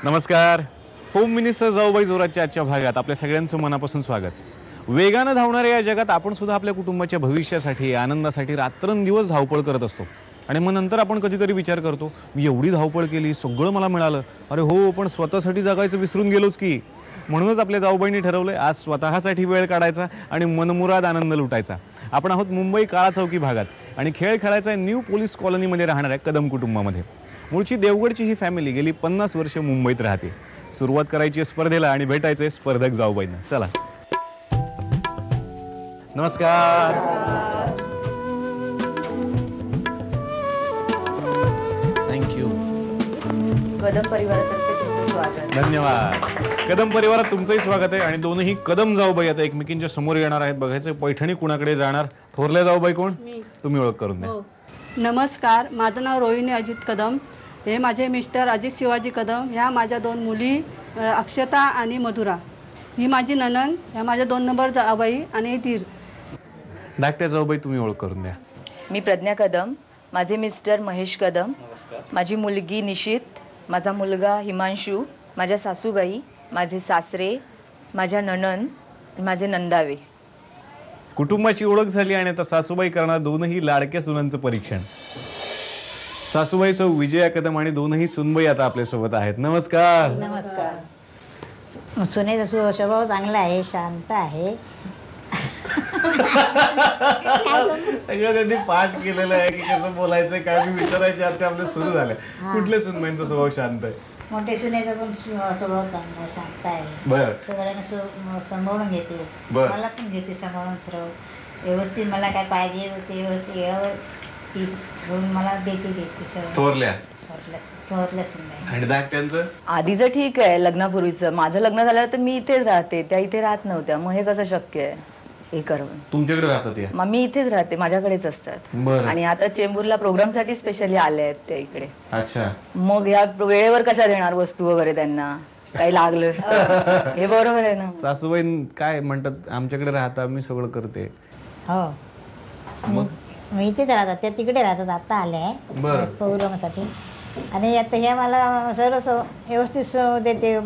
नमस्कार. Home minister जाऊबाई जोराच्या आजच्या भागात आपल्या सगळ्यांचं मनापासून स्वागत. वेगानं धावणाऱ्या या जगात आपण सुद्धा आपल्या कुटुंबाच्या भविष्यासाठी, आनंदासाठी रात्रंदिवस धावपळ करत असतो. आणि मग नंतर आपण कधीतरी विचार करतो, मी एवढी धावपळ केली, सगळं मला मिळालं, अरे हो, पण स्वतःसाठी जगायचं विसरून गेलोच की. म्हणूनच आपल्या जाऊबाईंनी ठरवलंय आज स्वतःसाठी वेळ काढायचा आणि मनमुराद आनंद लुटायचा. आपण आहोत मुंबई काळा चौकी भागात आणि खेळ खेळायचा आहे न्यू पोलीस कॉलनीमध्ये राहणाऱ्या कदम कुटुंबामध्ये. मूळची देवगडची ही फॅमिली गेली 50 वर्ष मुंबईत राहते. सुरुवात करायची स्पर्धेला आणि भेटायचंय स्पर्धक जाऊबाईंना. चला. नमस्कार. थँक्यू. कदम परिवारातर्फे तुमचं स्वागत. धन्यवाद. कदम परिवारात तुमचंही स्वागत आहे. आणि दोनही कदम जाऊबाई आता एकमेकींच्या समोर येणार आहेत. बघायचं पैठणी कुणाकडे जाणार. थोरल्या जाऊबाई कोण? तुम्ही ओळख करून द्या. नमस्कार, माझं नाव रोहिणी अजित कदम. हे माझे मिस्टर अजित शिवाजी कदम. ह्या माझ्या 2 मुली अक्षता आणि मधुरा. ही माझी नणंद. ह्या माझ्या 2 नंबर जाऊबाई आणि दीर. धाकट्या जाऊबाई तुम्ही ओळख करून द्या. मी प्रज्ञा कदम. माझे मिस्टर महेश कदम. माझी मुलगी निशित. माझा मुलगा हिमांशू. माझ्या सासूबाई, माझे सासरे, माझ्या नणंद, माझे नंदावे. कुटुंबाची ओळख झाली आणि आता सासूबाई करणार दोनही लाडक्या सुनांचं परीक्षण. सासूबाई सौ विजया कदम आणि दोनही सुनबाई आता आपल्यासोबत आहेत. नमस्कार. नमस्कार. सुनेचा स्वभाव चांगला आहे, शांत आहे. सगळं त्यांनी पाठ केलेलं आहे की कसं बोलायचंय काय मी विचारायचे आता आपले सुरू झाले. कुठल्या सुनबाईंचा स्वभाव शांत आहे? मोठे सुनेचा पण स्वभाव चांगला, शांत आहे. बर. सगळ्यांना सांभाळून घेते. मला पण घेते सांभाळून सर्व व्यवस्थित. मला काय पाहिजे होते व्यवस्थित वेळेवर ती मला देते सर्व. थोरल्या सुनबाई. आणि धाकट्यांचं? आधीचं ठीक आहे, लग्नापूर्वीचं. माझं लग्न झाल्यावर तर मी इथेच राहते, त्या इथे राहत नव्हत्या. मग हे कसं शक्य आहे? हे करून तुमच्याकडे राहतात या? मग मी इथेच राहते, माझ्याकडेच असतात. बरं. आणि आता चेंबूरला प्रोग्रामसाठी स्पेशली आले आहेत त्या इकडे. अच्छा. मग या वेळेवर कशा देणार वस्तू वगैरे त्यांना काही लागलं? हे बरोबर आहे ना. सासूबाई काय म्हणतात, आमच्याकडे राहता, मी सगळं करते. हो, मग मी इथेच राहतात, त्या तिकडे राहतात. आता आले आहे प्रोग्रामसाठी. आणि आता हे मला सर्व व्यवस्थित देते.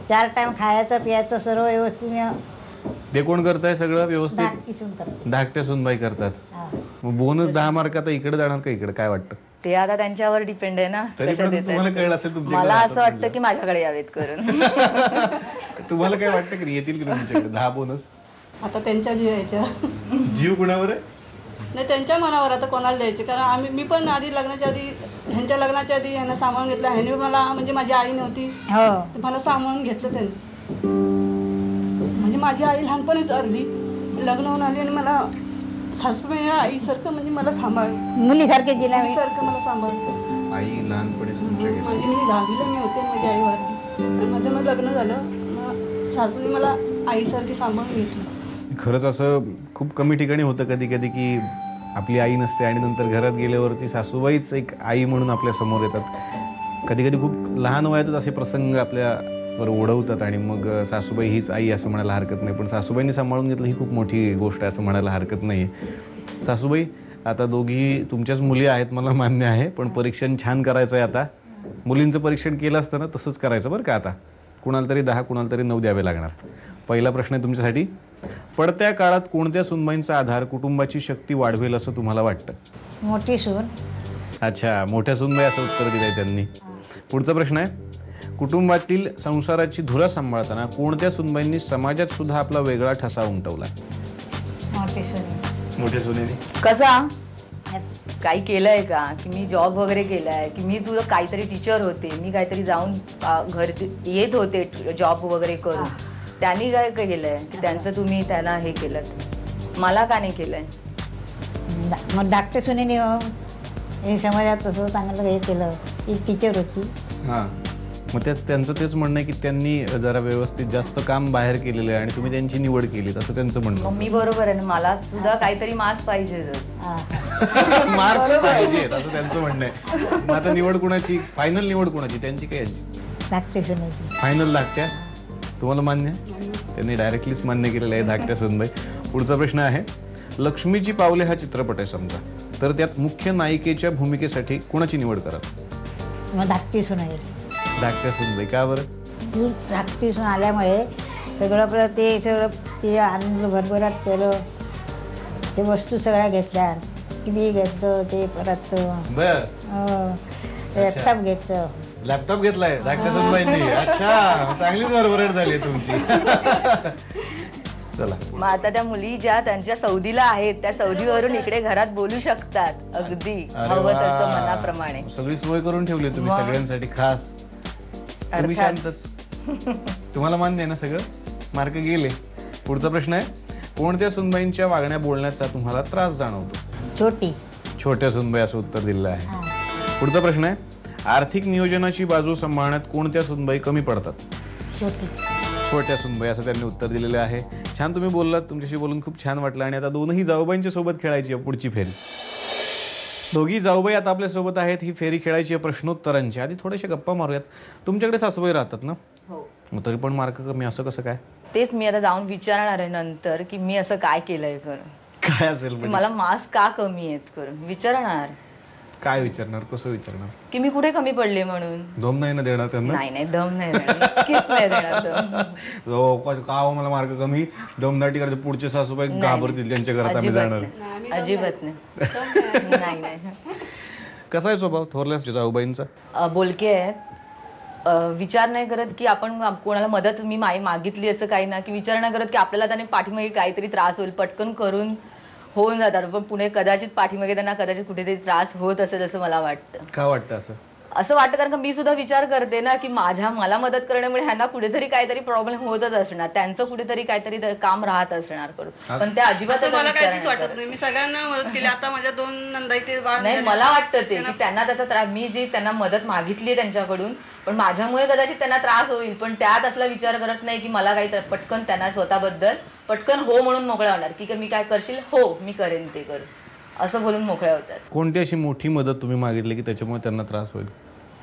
4 टाइम खायचं प्यायचं सर्व व्यवस्थित. ते कोण करताय सगळं व्यवस्थित? धाकट्या सुनबाई करतात. मग बोनस 10 मार्क आता इकडे जाणार का इकडे, काय वाटतं? ते आता त्यांच्यावर डिपेंड आहे ना. तुम्हाला कळलं असेल मला असं वाटतं की माझ्याकडे यावेत करून. तुम्हाला काय वाटतं की येतील की तुमच्याकडे 10 बोनस? आता त्यांच्या जीवाच्या. जीव कुणावर आहे? नाही, त्यांच्या मनावर आता कोणाला द्यायचे. कारण मी पण आधी लग्नाच्या आधी, ह्यांच्या लग्नाच्या आधी ह्यांना सांभाळून घेतलं. ह्याने मला, म्हणजे माझी आई नव्हती, मला सांभाळून घेतलं त्यांनी. म्हणजे माझी आई लहानपणीच अर्धी लग्न होऊन आली आणि मला सासूबाई आईसारखं म्हणजे मला सांभाळ, मुलीसारखे जिला सारखं मला सांभाळलं. आई लहानपणीच तुमच्याकडे? माझी मी 10वीला मी होते, माझी आई वारली. माझं मग लग्न झालं, मग सासूने मला आईसारखी सांभाळून घेतलं. खरंच असं खूप कमी ठिकाणी होतं कधी कधी की आपली आई नसते आणि नंतर घरात गेल्यावरती सासूबाईच एक आई म्हणून आपल्या समोर येतात. कधी कधी खूप लहान वयातच असे प्रसंग आपल्यावर ओढवतात आणि मग सासूबाई हीच आई असं म्हणायला हरकत नाही. पण सासूबाईंनी सांभाळून घेतलं ही खूप मोठी गोष्ट आहे असं म्हणायला हरकत नाही. सासूबाई, आता दोघी तुमच्याच मुली आहेत मला मान्य आहे, पण परीक्षण छान करायचं आहे. आता मुलींचं परीक्षण केलं असतं ना तसंच करायचं बरं का. आता कुणाला तरी 10 कुणाला तरी 9 द्यावे लागणार. पहिला प्रश्न आहे तुमच्यासाठी. पडत्या काळात कोणत्या सुनबाईंचा आधार कुटुंबाची शक्ती वाढवेल असं तुम्हाला वाटतं? मोठी सून. अच्छा, मोठ्या सुनबाई असं उत्तर दिलंय त्यांनी. पुढचा प्रश्न आहे. कुटुंबातील संसाराची धुरा सांभाळताना कोणत्या सुनबाईंनी समाजात सुद्धा आपला वेगळा ठसा उमटवलाय? मोठी सून. मोठ्या सुनेने. कसा काही केलंय का? की मी जॉब वगैरे केलाय, की मी तुला काहीतरी टीचर होते, मी काहीतरी जाऊन घर येत होते जॉब वगैरे करून, त्यांनी काय केलंय की त्यांचं तुम्ही त्यांना हे केलं? मला का नाही केलंय? मग धाकटे सुनेने हे समाजात तसं चांगलं हे केलं. एक टीचर होती. हां, मग त्यांचं तेच म्हणणं आहे की त्यांनी जरा व्यवस्थित जास्त काम बाहेर केलेलं आहे आणि तुम्ही त्यांची निवड केली असं त्यांचं म्हणणं. मग मी बरोबर आहे ना, मला सुद्धा काहीतरी मार्क्स पाहिजे. मार्क्स पाहिजे असं त्यांचं म्हणणं आहे. मग आता निवड कुणाची, फायनल निवड कुणाची, त्यांची काय यांची? धाकटे सुनेची. फायनल धाकट्या. तुम्हाला मान्य? त्यांनी डायरेक्टलीच मान्य केलेलं आहे धाकट्या सुनबाई. पुढचा प्रश्न आहे. लक्ष्मीची पावले हा चित्रपट आहे समजा, तर त्यात मुख्य नायिकेच्या भूमिकेसाठी कोणाची निवड करा? मग धाकटी सुन आहे. धाकट्या सुनबाई का बरं? तू धाकटीसून आल्यामुळे सगळं परत ते सगळं ते आणलं भरभराट केलं, ते वस्तू सगळ्या घेतल्या, टीव्ही घेतलं, ते परत बर लॅपटॉप घेतलं. लॅपटॉप घेतलाय धाकट्या सुनबाईंनी. अच्छा, चांगलीच भरभराट झाली तुमची. चला, मग आता त्या मुली ज्या त्यांच्या सौदीला आहेत त्या सौदीवरून इकडे घरात बोलू शकतात अगदी अरे हवं वा. तसं मनाप्रमाणे. सगळी सोय करून ठेवली तुम्ही वा. सगळ्यांसाठी खास. तुम्ही अर्थात. शांतच. तुम्हाला मान्य आहे ना सगळं? मार्क गेले. पुढचा प्रश्न आहे, कोणत्या सुनबाईंच्या वागण्या बोलण्याचा तुम्हाला त्रास जाणवतो? छोटी. छोट्या सुनबाई असं उत्तर दिलेलं आहे. हा. पुढचा प्रश्न आहे, आर्थिक नियोजनाची बाजू सांभाळण्यात कोणत्या सुनबाई कमी पडतात? छोटी. छोट्या सुनबाई असं त्यांनी उत्तर दिलेलं आहे. छान तुम्ही बोललात, तुमच्याशी बोलून खूप छान वाटलं. आणि आता दोनही जाऊबाईंच्या सोबत खेळायची आहे पुढची फेरी. दोघी जाऊबाई आता आपल्या सोबत आहेत. ही फेरी खेळायची आहे प्रश्नोत्तरांची. आधी थोडेसे गप्पा मारूयात. तुमच्याकडे सासूबाई राहतात ना? हो, मग तरी पण मार्क कमी, असं कसं काय? तेच मी आता जाऊन विचारणार आहे नंतर की मी असं काय केलंय करून, काय असेल की म्हणजे? मला मार्क्स का कमी आहेत करून विचारणार, काय विचारणार, कसं विचारणार? की मी कुठे कमी पडले म्हणून. दम नाही ना देणार त्यांना? नाही नाही, दम नाही देणार, नक्कीच नाही देणार दम. का हो मला मार्क कमी, दमदाटी करायचं. पुढचे सासूबाई नाही, घाबरतील, त्यांच्या घरात आम्ही अजिबात जाणार. नाही, अजिबात नाही. नाही नाही, कसा आहे स्वभाव थोरल्या जाऊबाईंचा? बोलके आहेत. विचार नाही करत की आपण कोणाला मदत मी मागितली असं काही ना, की विचार नाही करत की आपल्याला त्याने पाठीमागे काहीतरी त्रास होईल, पटकन करून होऊन जातात. पण पुढे कदाचित पाठीमागे त्यांना कदाचित कुठेतरी त्रास होत असेल असं मला वाटतं. का वाटतं असं? असं वाटतं कारण का मी सुद्धा विचार करते ना की मला मदत करण्यामुळे ह्यांना कुठेतरी काहीतरी प्रॉब्लेम होतच असणार, त्यांचं कुठेतरी काहीतरी काम राहत असणार करून. पण त्या अजिबात असं मला विचार काहीच नाही वाटत करत. नाही. मी सगळ्यांना मदत केली. आता माझ्या 2 नंदाई ते बाळ नाही, झाले. मला वाटतं ते की त्यांना त्याचा त्रास, मी जी त्यांना मदत मागितली त्यांच्याकडून, पण माझ्यामुळे कदाचित त्यांना त्रास होईल, पण त्यात असला विचार करत नाही की मला काही पटकन त्यांना स्वतःबद्दल पटकन हो म्हणून मोकळ्या होणार की मी काय करशील, हो मी करेन ते करू, असं बोलून मोकळ्या होतात. कोणती अशी मोठी मदत तुम्ही मागितली की त्याच्यामुळे त्यांना त्रास होईल?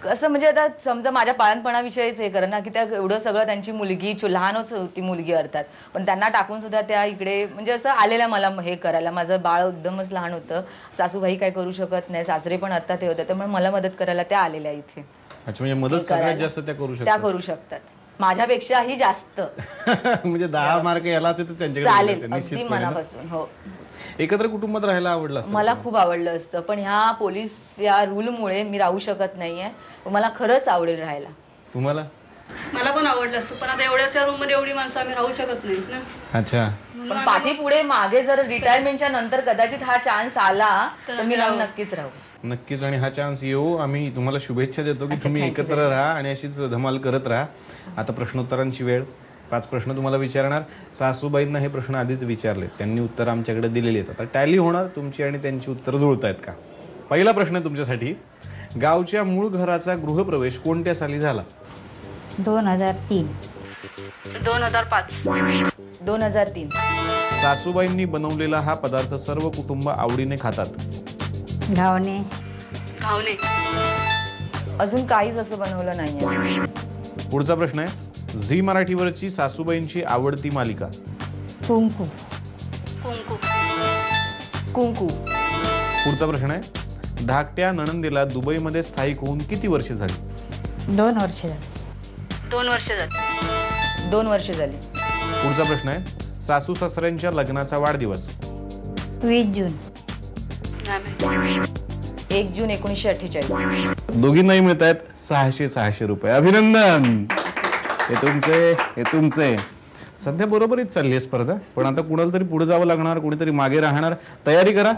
कसं म्हणजे आता समजा माझ्या पाळणपणाविषयीच हे कर ना, की त्या एवढं सगळं त्यांची मुलगी लहानच होती मुलगी अर्थात, पण त्यांना टाकून सुद्धा त्या इकडे म्हणजे असं आलेल्या मला हे करायला. माझं बाळ एकदमच लहान होतं, सासूबाई काय करू शकत नाही, सासरे पण अर्थात हे होते, त्यामुळे मला मदत करायला त्या आलेल्या इथे. अच्छा, म्हणजे मदत सगळ्यात जास्त त्या करू त्या शकतात? करू शकतात, माझ्यापेक्षाही जास्त. म्हणजे 10 मार्क यालाच तर त्यांच्याकडे चालेल, द्यायचे, अगदी निश्चितपणे ना? मनापासून. हो, एकत्र कुटुंबात राहायला आवडलं असेल मला का? खूप आवडलं असतं, पण ह्या पोलीस या रूलमुळे मी राहू शकत नाहीये. मला खरंच आवडेल राहायला. तुम्हाला? मला पण आवडलं असतं, पण आता एवढ्याच्या रूम मध्ये एवढी माणसं आम्ही राहू शकत नाही ना. अच्छा. पण पाठी पुढे मागे जर रिटायरमेंटच्या नंतर कदाचित हा चान्स आला तर मी नक्कीच राहू. नक्कीच, आणि हा चान्स येऊ. आम्ही तुम्हाला शुभेच्छा देतो की तुम्ही thank you एकत्र राहा आणि अशीच धमाल करत राहा. आता प्रश्नोत्तरांची वेळ. 5 प्रश्न तुम्हाला विचारणार. सासूबाईंना हे प्रश्न आधीच विचारले, त्यांनी उत्तर आमच्याकडे दिलेली आहेत. आता टॅली होणार, तुमची आणि त्यांची उत्तर जुळतायत का? पहिला प्रश्न तुमच्यासाठी, गावच्या मूळ घराचा गृहप्रवेश कोणत्या साली झाला? 2003. 2005. 2003. सासूबाईंनी बनवलेला हा पदार्थ सर्व कुटुंब आवडीने खातात. घावणे. घावणे. अजून काहीच असं बनवलं नाहीये. पुढचा प्रश्न आहे, झी मराठीवरची सासूबाईंची आवडती मालिका? कुंकू. कुंकू. कुंकू. पुढचा प्रश्न आहे, धाकट्या नणंदेला दुबईमध्ये स्थायिक होऊन किती वर्ष झाली? 2 वर्ष झाली. 2 वर्ष झाली. 2 वर्ष झाली. पुढचा प्रश्न आहे, सासू सासऱ्यांच्या लग्नाचा वाढदिवस? 20 जून. 1 जून 1948. दोघींनाही मिळत आहेत 600 रुपये. अभिनंदन. हे तुमचे. सध्या बरोबरीच चालली आहे स्पर्धा, पण आता कुणाला तरी पुढे जावं लागणार, कुणीतरी मागे राहणार. तयारी करा.